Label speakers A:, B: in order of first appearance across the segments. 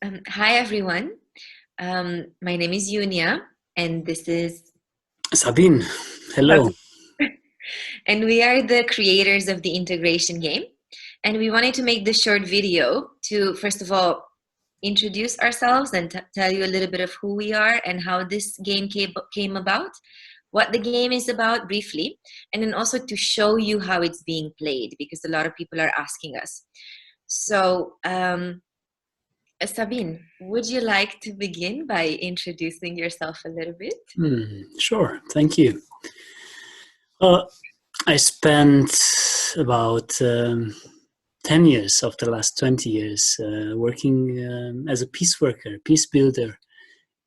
A: Hi, everyone. My name is Iunia, and this is
B: Sabin, hello.
A: Sabin. And we are the creators of the integration game. And we wanted to make this short video to, first of all, introduce ourselves and tell you a little bit of who we are and how this game came about, what the game is about briefly, and then also to show you how it's being played because a lot of people are asking us. So, Sabine, would you like to begin by introducing yourself a little bit?
B: Sure, thank you. I spent about 10 years of the last 20 years working as a peace worker, peace builder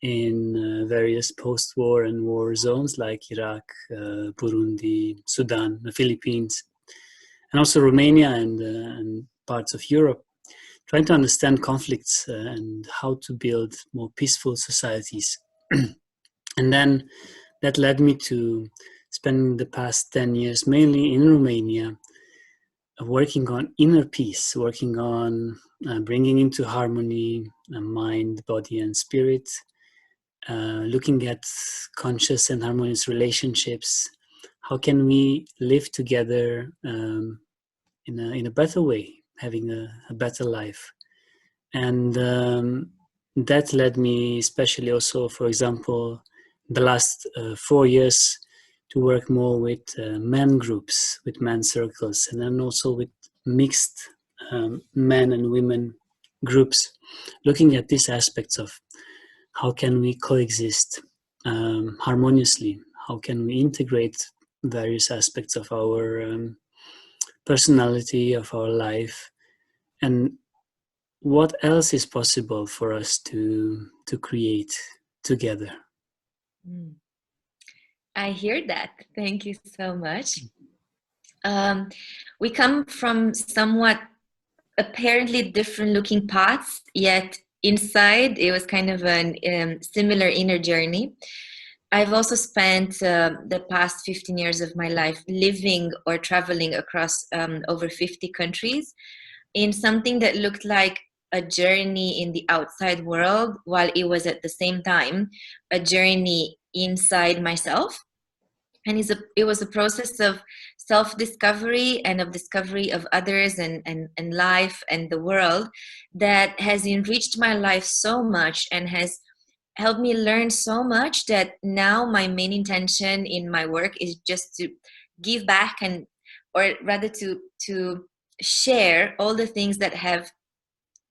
B: in various post-war and war zones like Iraq, Burundi, Sudan, the Philippines, and also Romania and parts of Europe, trying to understand conflicts and how to build more peaceful societies. And then that led me to spend the past 10 years mainly in Romania, working on inner peace, working on bringing into harmony mind, body, and spirit, looking at conscious and harmonious relationships. How can we live together in a better way, having a better life? And that led me, especially also, for example, the last 4 years to work more with men groups, with men circles, and then also with mixed men and women groups, looking at these aspects of how can we coexist harmoniously, how can we integrate various aspects of our personality, of our life, and what else is possible for us to create together.
A: I hear that. Thank you so much. We come from somewhat apparently different looking paths, yet inside it was kind of a similar inner journey. I've also spent the past 15 years of my life living or traveling across over 50 countries in something that looked like a journey in the outside world, while it was at the same time a journey inside myself. And it was a process of self-discovery and of discovery of others and life and the world that has enriched my life so much and has helped me learn so much that now my main intention in my work is just to give back, and or rather to share all the things that have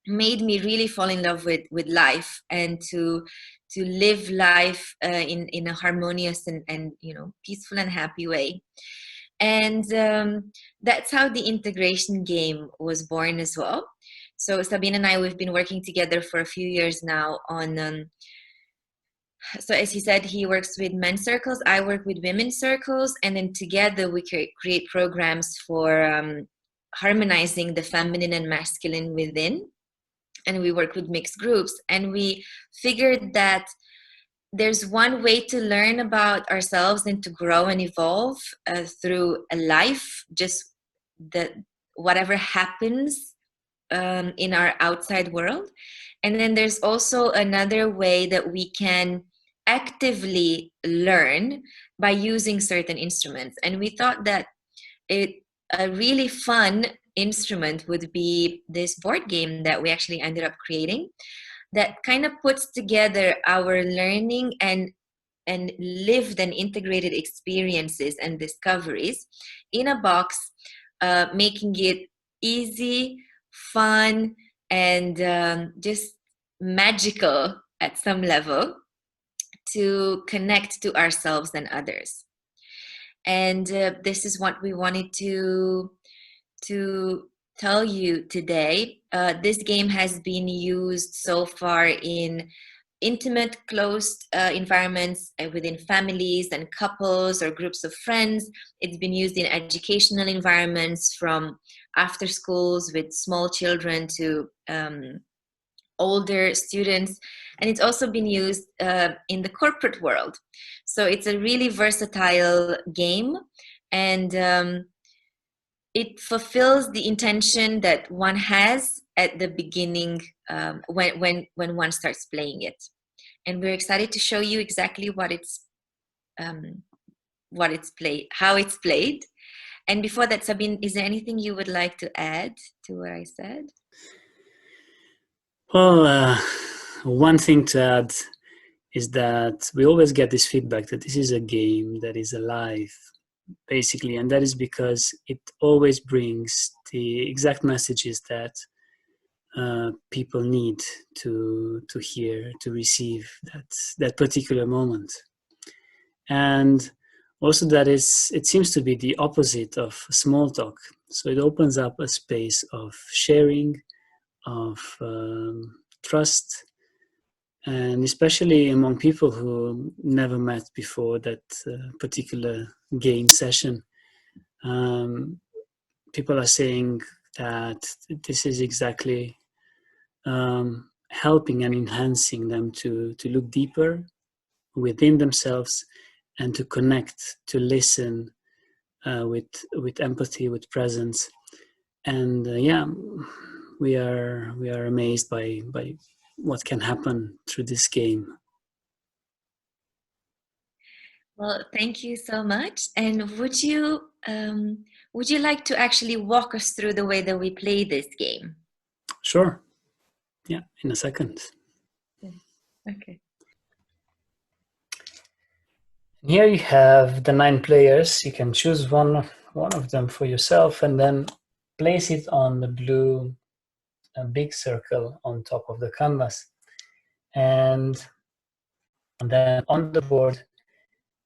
A: made me really fall in love with life and to live life in a harmonious and peaceful and happy way. And that's how the integration game was born as well. So Sabine and I, we've been working together for a few years now on so as he said, he works with men's circles, I work with women's circles, and then together we create programs for harmonizing the feminine and masculine within. And we work with mixed groups, and we figured that there's one way to learn about ourselves and to grow and evolve through a life, just that whatever happens in our outside world. And then there's also another way that we can actively learn by using certain instruments. And we thought that a really fun instrument would be this board game that we actually ended up creating that kind of puts together our learning and lived and integrated experiences and discoveries in a box, making it easy, fun, and just magical at some level to connect to ourselves and others. And this is what we wanted to tell you today. This game has been used so far in intimate, closed environments within families and couples or groups of friends. It's been used in educational environments, from after schools with small children to older students, and it's also been used in the corporate world. So it's a really versatile game, and it fulfills the intention that one has at the beginning, when one starts playing it. And we're excited to show you exactly what it's played, how it's played. And before that, Sabine, is there anything you would like to add to what I said?
B: Well, one thing to add is that we always get this feedback that this is a game that is alive, basically, and that is because it always brings the exact messages that people need to hear, to receive that particular moment. And also that it seems to be the opposite of small talk. So it opens up a space of sharing, of trust, and especially among people who never met before that particular game session. People are saying that this is exactly helping and enhancing them to look deeper within themselves and to connect, to listen with empathy, with presence. And we are amazed by what can happen through this game.
A: Well, thank you so much. And would you like to actually walk us through the way that we play this game?
B: Sure. Yeah, in a second.
A: Okay.
B: Here you have the 9 players. You can choose one of them for yourself and then place it on the blue big circle on top of the canvas. And then on the board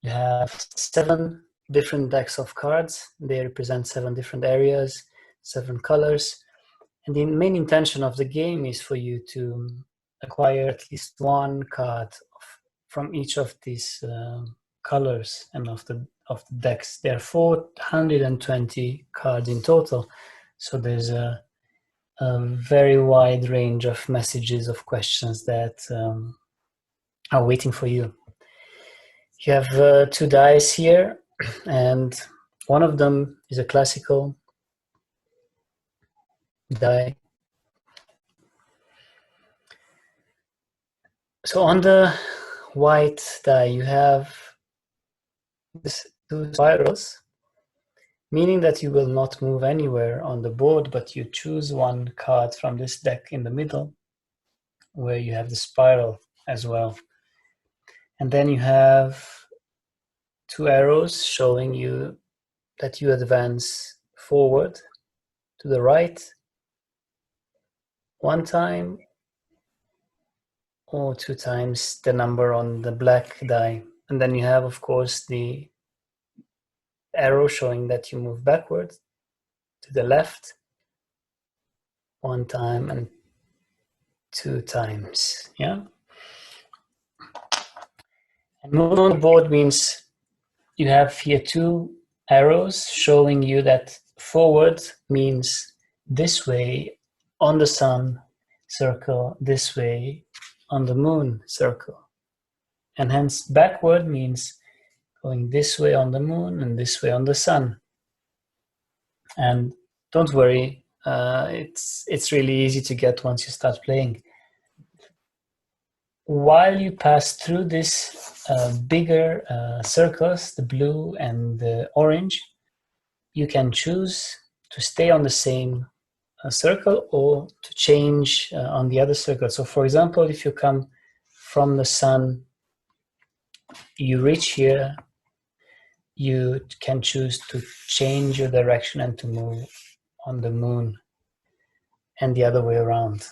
B: you have 7 different decks of cards. They represent 7 different areas, 7 colors. And the main intention of the game is for you to acquire at least 1 card from each of these colors and of the decks. There are 420 cards in total, so there's a very wide range of messages, of questions that are waiting for you. You have 2 dice here, and one of them is a classical die. So on the white die you have these 2 spirals, meaning that you will not move anywhere on the board, but you choose 1 card from this deck in the middle where you have the spiral as well. And then you have 2 arrows showing you that you advance forward to the right 1 time or 2 times the number on the black die. And then you have, of course, the arrow showing that you move backward to the left 1 time and 2 times. Yeah. And moving on the board means you have here 2 arrows showing you that forward means this way on the sun circle, this way on the moon circle. And hence backward means going this way on the moon and this way on the sun. And don't worry, it's really easy to get once you start playing. While you pass through this bigger circles, the blue and the orange, you can choose to stay on the same circle or to change on the other circle. So for example, if you come from the sun, you reach here, you can choose to change your direction and to move on the moon and the other way around.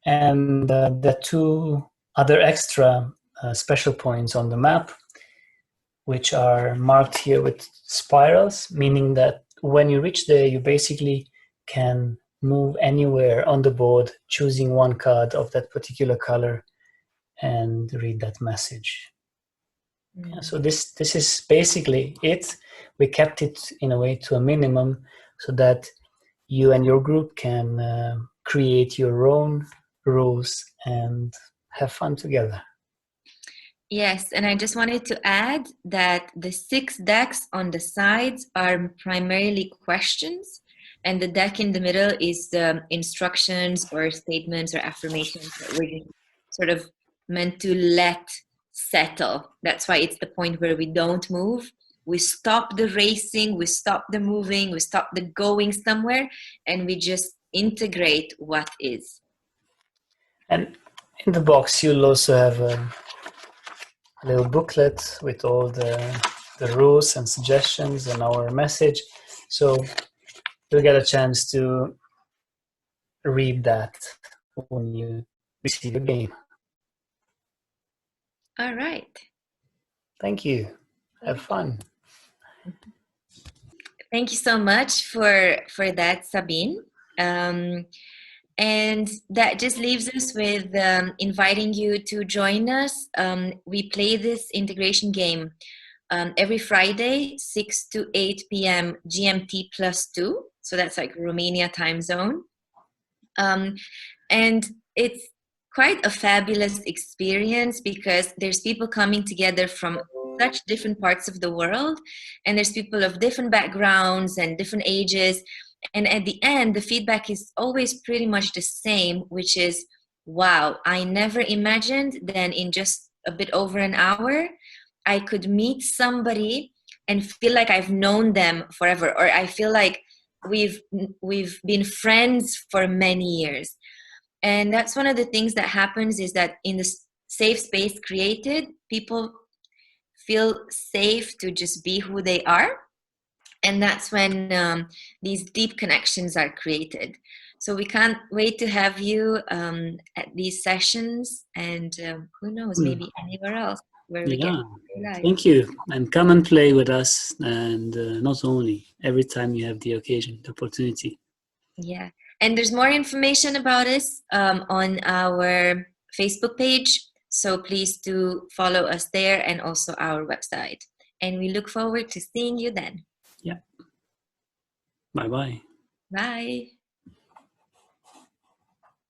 B: And there are 2 other extra special points on the map, which are marked here with spirals, meaning that when you reach there, you basically can move anywhere on the board, choosing 1 card of that particular color and read that message. Yeah, so this is basically it. We kept it in a way to a minimum so that you and your group can create your own rules and have fun together.
A: Yes, and I just wanted to add that the 6 decks on the sides are primarily questions, and the deck in the middle is the instructions or statements or affirmations that we're just sort of meant to let settle. That's why it's the point where we don't move. We stop the racing, we stop the moving, we stop the going somewhere, and we just integrate what is.
B: And in the box, you'll also have a little booklet with all the rules and suggestions and our message. So you'll get a chance to read that when you receive your game.
A: All right.
B: Thank you. Have fun.
A: Thank you so much for that, Sabine. And that just leaves us with inviting you to join us. We play this integration game every Friday, 6 to 8 p.m. GMT +2. So that's like Romania time zone. And it's quite a fabulous experience because there's people coming together from such different parts of the world, and there's people of different backgrounds and different ages. And at the end, the feedback is always pretty much the same, which is, wow, I never imagined that in just a bit over an hour, I could meet somebody and feel like I've known them forever, or I feel like we've been friends for many years. And that's one of the things that happens, is that in the safe space created, people feel safe to just be who they are. And that's when these deep connections are created. So we can't wait to have you at these sessions, and who knows, maybe anywhere else where we get live.
B: Thank you. And come and play with us. And not only, every time you have the occasion, the opportunity.
A: Yeah. And there's more information about us on our Facebook page. So please do follow us there, and also our website. And we look forward to seeing you then.
B: Yeah. Bye-bye.
A: Bye.